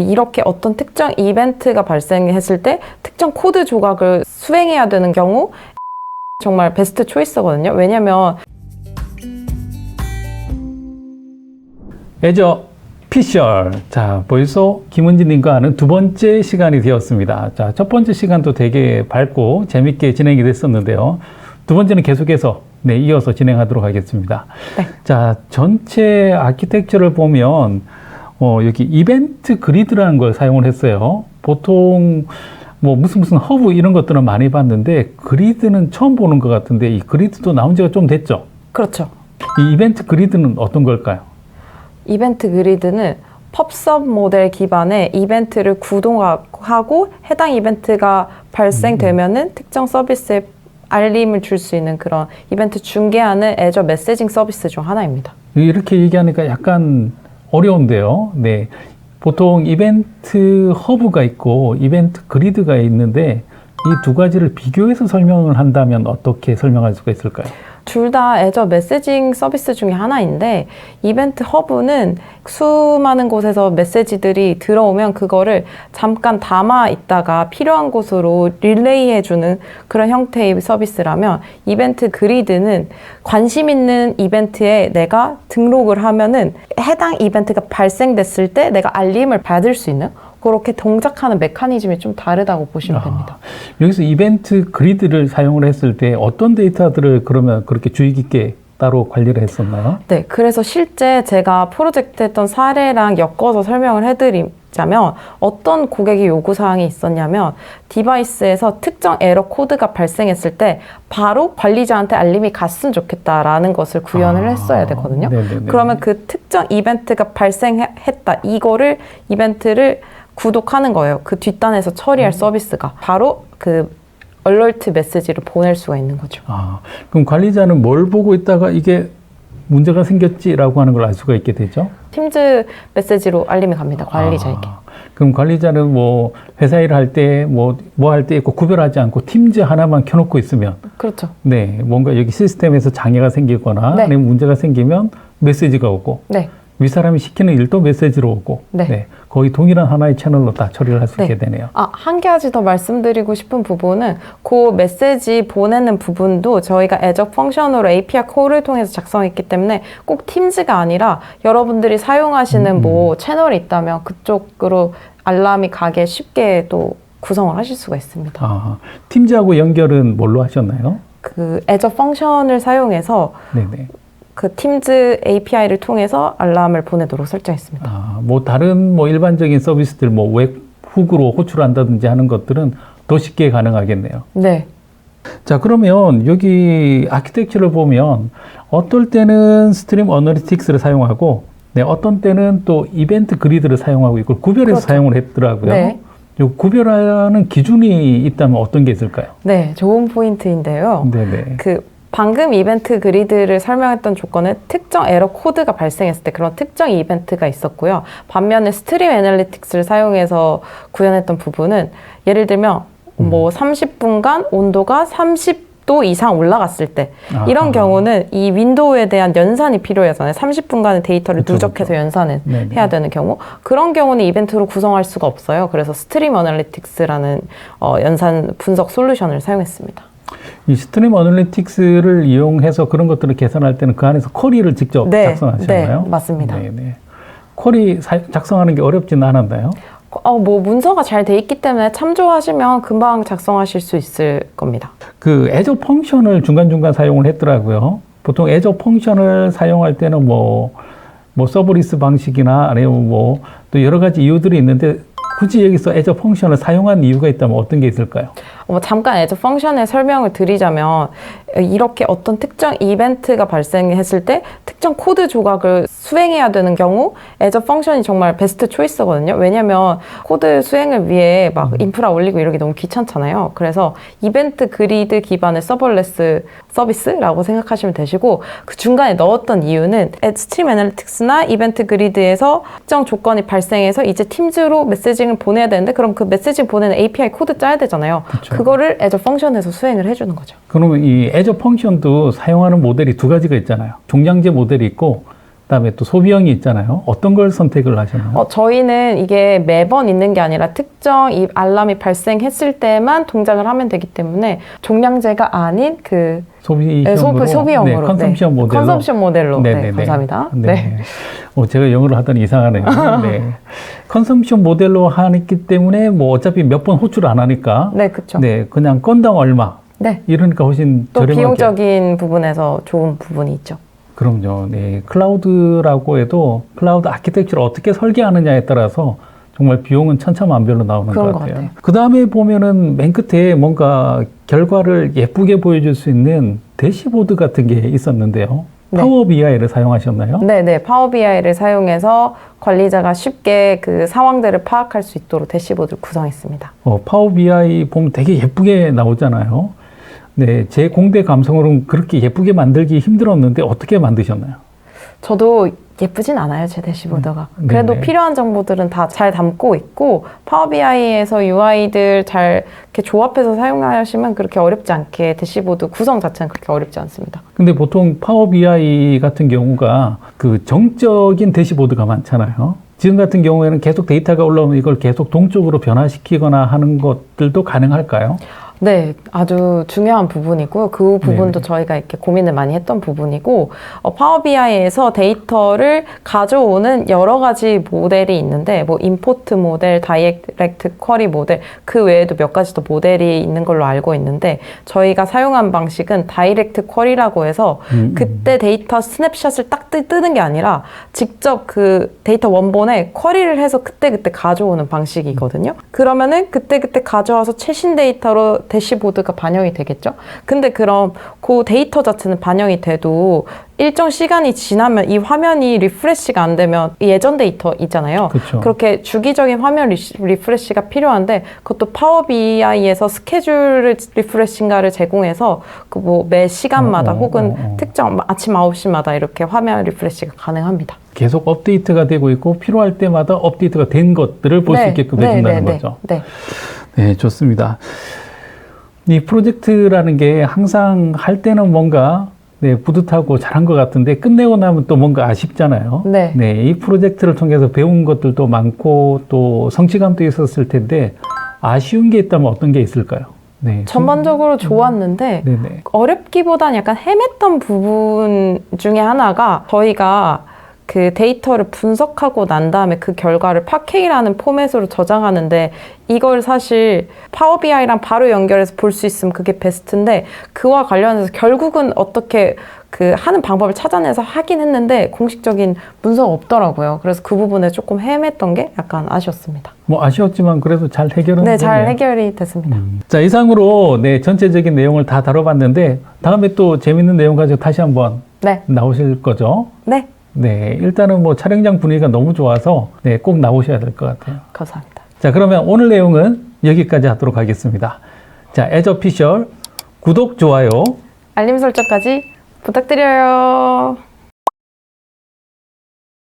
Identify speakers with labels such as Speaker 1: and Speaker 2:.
Speaker 1: 이렇게 어떤 특정 이벤트가 발생했을 때 특정 코드 조각을 수행해야 되는 경우 정말 베스트 초이스거든요. 왜냐면
Speaker 2: 애저 피셜. 자, 벌써 김은지님과 하는 두 번째 시간이 되었습니다. 자, 첫 번째 시간도 되게 밝고 재밌게 진행이 됐었는데요. 두 번째는 계속해서 이어서 진행하도록 하겠습니다.
Speaker 1: 네.
Speaker 2: 자, 전체 아키텍처를 보면 여기 이벤트 그리드라는 걸 사용을 했어요. 보통 뭐 무슨 허브 이런 것들은 많이 봤는데 그리드는 처음 보는 것 같은데 이 그리드도 나온 지가 좀 됐죠?
Speaker 1: 그렇죠.
Speaker 2: 이 이벤트 그리드는 어떤 걸까요?
Speaker 1: 이벤트 그리드는 펍섭 모델 기반의 이벤트를 구동하고 해당 이벤트가 발생되면은 특정 서비스에 알림을 줄 수 있는 그런 이벤트 중계하는 애저 메시징 서비스 중 하나입니다.
Speaker 2: 이렇게 얘기하니까 약간 어려운데요. 네. 보통 이벤트 허브가 있고 이벤트 그리드가 있는데 이 두 가지를 비교해서 설명을 한다면 어떻게 설명할 수가 있을까요?
Speaker 1: 둘 다 애저 메시징 서비스 중에 하나인데 이벤트 허브는 수많은 곳에서 메시지들이 들어오면 그거를 잠깐 담아 있다가 필요한 곳으로 릴레이해주는 그런 형태의 서비스라면 이벤트 그리드는 관심 있는 이벤트에 내가 등록을 하면은 해당 이벤트가 발생됐을 때 내가 알림을 받을 수 있는 그렇게 동작하는 메커니즘이 좀 다르다고 보시면 됩니다.
Speaker 2: 여기서 이벤트 그리드를 사용을 했을 때 어떤 데이터들을 그러면 그렇게 주의 깊게 따로 관리를 했었나요?
Speaker 1: 네, 그래서 실제 제가 프로젝트 했던 사례랑 엮어서 설명을 해드리자면 어떤 고객의 요구사항이 있었냐면 디바이스에서 특정 에러 코드가 발생했을 때 바로 관리자한테 알림이 갔으면 좋겠다라는 것을 구현을 했어야 되거든요.
Speaker 2: 네네네.
Speaker 1: 그러면 그 특정 이벤트가 발생했다. 이벤트를 구독하는 거예요. 그 뒷단에서 처리할 서비스가 바로 그 얼러트 메시지를 보낼 수가 있는 거죠.
Speaker 2: 그럼 관리자는 뭘 보고 있다가 이게 문제가 생겼지라고 하는 걸 알 수가 있게 되죠?
Speaker 1: 팀즈 메시지로 알림이 갑니다. 관리자에게.
Speaker 2: 그럼 관리자는 뭐 회사 일을 할 때 뭐 할 때 있고 구별하지 않고 팀즈 하나만 켜놓고 있으면
Speaker 1: 그렇죠.
Speaker 2: 네, 뭔가 여기 시스템에서 장애가 생기거나
Speaker 1: 네.
Speaker 2: 아니면 문제가 생기면 메시지가 오고
Speaker 1: 네.
Speaker 2: 윗사람이 시키는 일도 메시지로 오고
Speaker 1: 네.
Speaker 2: 거의 동일한 하나의 채널로 다 처리를 할 수
Speaker 1: 네.
Speaker 2: 있게 되네요.
Speaker 1: 한 가지 더 말씀드리고 싶은 부분은 그 메시지 보내는 부분도 저희가 애저 펑션으로 API 콜을 통해서 작성했기 때문에 꼭 팀즈가 아니라 여러분들이 사용하시는 뭐 채널이 있다면 그쪽으로 알람이 가게 쉽게 또 구성을 하실 수가 있습니다.
Speaker 2: 팀즈하고 연결은 뭘로 하셨나요?
Speaker 1: 그 애저 펑션을 사용해서
Speaker 2: 네네.
Speaker 1: 그 팀즈 API를 통해서 알람을 보내도록 설정했습니다.
Speaker 2: 뭐 다른 뭐 일반적인 서비스들 뭐 웹훅으로 호출한다든지 하는 것들은 더 쉽게 가능하겠네요.
Speaker 1: 네.
Speaker 2: 자, 그러면 여기 아키텍처를 보면 어떨 때는 스트림 어널리틱스를 사용하고 어떤 때는 또 이벤트 그리드를 사용하고 이걸 구별해서
Speaker 1: 그렇죠.
Speaker 2: 사용을 했더라고요.
Speaker 1: 네.
Speaker 2: 요 구별하는 기준이 있다면 어떤 게 있을까요?
Speaker 1: 네, 좋은 포인트인데요.
Speaker 2: 네네.
Speaker 1: 방금 이벤트 그리드를 설명했던 조건은 특정 에러 코드가 발생했을 때 그런 특정 이벤트가 있었고요. 반면에 스트림 애널리틱스를 사용해서 구현했던 부분은 예를 들면 뭐 30분간 온도가 30도 이상 올라갔을 때 이런 경우는 이 윈도우에 대한 연산이 필요하잖아요. 30분간의 데이터를 누적해서 연산을 해야 되는 경우 그런 경우는 이벤트로 구성할 수가 없어요. 그래서 스트림 애널리틱스라는 연산 분석 솔루션을 사용했습니다.
Speaker 2: 이 스트림 어널리틱스를 이용해서 그런 것들을 계산할 때는 그 안에서 쿼리를 직접 작성하셨나요?
Speaker 1: 네, 맞습니다.
Speaker 2: 네네. 쿼리 작성하는 게 어렵지는 않았나요?
Speaker 1: 뭐 문서가 잘 돼 있기 때문에 참조하시면 금방 작성하실 수 있을 겁니다.
Speaker 2: 그 애저 펑션을 중간중간 사용을 했더라고요. 보통 애저 펑션을 사용할 때는 뭐 서브리스 방식이나 아니면 뭐 또 여러 가지 이유들이 있는데 굳이 여기서 애저 펑션을 사용한 이유가 있다면 어떤 게 있을까요?
Speaker 1: 잠깐 애저 펑션의 설명을 드리자면 이렇게 어떤 특정 이벤트가 발생했을 때 특정 코드 조각을 수행해야 되는 경우 애저 펑션이 정말 베스트 초이스거든요. 왜냐면 코드 수행을 위해 막 인프라 올리고 이러기 너무 귀찮잖아요. 그래서 이벤트 그리드 기반의 서버레스 서비스라고 생각하시면 되시고 그 중간에 넣었던 이유는 스트림 애널리틱스나 이벤트 그리드에서 특정 조건이 발생해서 이제 팀즈로 메시징을 보내야 되는데 그럼 그 메시징 보내는 API 코드 짜야 되잖아요.
Speaker 2: 그쵸.
Speaker 1: 그거를 애저 펑션에서 수행을 해주는 거죠.
Speaker 2: 그러면 이 애저 펑션도 사용하는 모델이 두 가지가 있잖아요. 종량제 모델이 있고 그다음에 또 소비형이 있잖아요. 어떤 걸 선택을 하셨나요?
Speaker 1: 저희는 이게 매번 있는 게 아니라 특정 이 알람이 발생했을 때만 동작을 하면 되기 때문에 종량제가 아닌 그
Speaker 2: 소비형으로,
Speaker 1: 소비형으로
Speaker 2: 컨섬션 모델로.
Speaker 1: 컨섬션 모델로.
Speaker 2: 네네네.
Speaker 1: 네, 감사합니다.
Speaker 2: 네.
Speaker 1: 네.
Speaker 2: 제가 영어를 하더니 이상하네요. 네. 컨섬션 모델로 하기 때문에 뭐 어차피 몇 번 호출 안 하니까.
Speaker 1: 네, 그렇죠.
Speaker 2: 네, 그냥 건당 얼마.
Speaker 1: 네.
Speaker 2: 이러니까 훨씬
Speaker 1: 또
Speaker 2: 저렴하게.
Speaker 1: 비용적인 부분에서 좋은 부분이 있죠.
Speaker 2: 그럼요. 네. 클라우드라고 해도 클라우드 아키텍처를 어떻게 설계하느냐에 따라서 정말 비용은 천차만별로 나오는
Speaker 1: 그런
Speaker 2: 것
Speaker 1: 것
Speaker 2: 같아요.
Speaker 1: 같아요.
Speaker 2: 그 다음에 보면은 맨 끝에 뭔가 결과를 예쁘게 보여줄 수 있는 대시보드 같은 게 있었는데요.
Speaker 1: 네.
Speaker 2: 파워 BI를 사용하셨나요?
Speaker 1: 네네. 파워 BI를 사용해서 관리자가 쉽게 그 상황들을 파악할 수 있도록 대시보드를 구성했습니다.
Speaker 2: 파워 BI 보면 되게 예쁘게 나오잖아요. 네, 제 공대 감성으로는 그렇게 예쁘게 만들기 힘들었는데 어떻게 만드셨나요?
Speaker 1: 저도 예쁘진 않아요, 제 대시보드가.
Speaker 2: 네네.
Speaker 1: 그래도 필요한 정보들은 다 잘 담고 있고, 파워 BI에서 UI들 잘 이렇게 조합해서 사용하시면 그렇게 어렵지 않게 대시보드 구성 자체는 그렇게 어렵지 않습니다.
Speaker 2: 근데 보통 파워 BI 같은 경우가 그 정적인 대시보드가 많잖아요. 지금 같은 경우에는 계속 데이터가 올라오면 이걸 계속 동적으로 변화시키거나 하는 것들도 가능할까요?
Speaker 1: 네, 아주 중요한 부분이고요. 그 부분도
Speaker 2: 네네.
Speaker 1: 저희가 이렇게 고민을 많이 했던 부분이고, 파워 BI에서 데이터를 가져오는 여러 가지 모델이 있는데, 뭐 임포트 모델, 다이렉트 쿼리 모델, 그 외에도 몇 가지 더 모델이 있는 걸로 알고 있는데, 저희가 사용한 방식은 다이렉트 쿼리라고 해서 그때 데이터 스냅샷을 딱 뜨는 게 아니라 직접 그 데이터 원본에 쿼리를 해서 그때그때 가져오는 방식이거든요. 그러면은 그때그때 가져와서 최신 데이터로 대시보드가 반영이 되겠죠. 근데 그럼 그 데이터 자체는 반영이 돼도 일정 시간이 지나면 이 화면이 리프레시가 안 되면 예전 데이터 있잖아요.
Speaker 2: 그쵸.
Speaker 1: 그렇게 주기적인 화면 리프레시가 필요한데 그것도 파워 BI에서 스케줄 리프레시인가를 제공해서 그 뭐 매 시간마다 혹은 특정 아침 9시마다 이렇게 화면 리프레시가 가능합니다.
Speaker 2: 계속 업데이트가 되고 있고 필요할 때마다 업데이트가 된 것들을 볼 수 있게끔 해준다는 거죠.
Speaker 1: 네.
Speaker 2: 네, 좋습니다. 이 프로젝트라는 게 항상 할 때는 뭔가 뿌듯하고 잘한 것 같은데 끝내고 나면 또 뭔가 아쉽잖아요.
Speaker 1: 네.
Speaker 2: 이 프로젝트를 통해서 배운 것들도 많고 또 성취감도 있었을 텐데 아쉬운 게 있다면 어떤 게 있을까요? 네.
Speaker 1: 전반적으로 좋았는데
Speaker 2: 네네.
Speaker 1: 어렵기보단 약간 헤맸던 부분 중에 하나가 저희가 그 데이터를 분석하고 난 다음에 그 결과를 파케이라는 포맷으로 저장하는데 이걸 사실 파워 BI랑 바로 연결해서 볼 수 있으면 그게 베스트인데 그와 관련해서 결국은 어떻게 그 하는 방법을 찾아내서 하긴 했는데 공식적인 문서가 없더라고요. 그래서 그 부분에 조금 헤맸던 게 약간 아쉬웠습니다.
Speaker 2: 뭐 아쉬웠지만 그래도 잘 해결은
Speaker 1: 네, 잘
Speaker 2: 됐네요.
Speaker 1: 해결이 됐습니다.
Speaker 2: 자, 이상으로 전체적인 내용을 다 다뤄봤는데 다음에 또 재밌는 내용 가지고 다시 한번
Speaker 1: 네.
Speaker 2: 나오실 거죠?
Speaker 1: 네.
Speaker 2: 네, 일단은 뭐 촬영장 분위기가 너무 좋아서 꼭 나오셔야 될 것 같아요.
Speaker 1: 감사합니다.
Speaker 2: 자, 그러면 오늘 내용은 여기까지 하도록 하겠습니다. 자, 에즈오피셜 구독, 좋아요.
Speaker 1: 알림 설정까지 부탁드려요.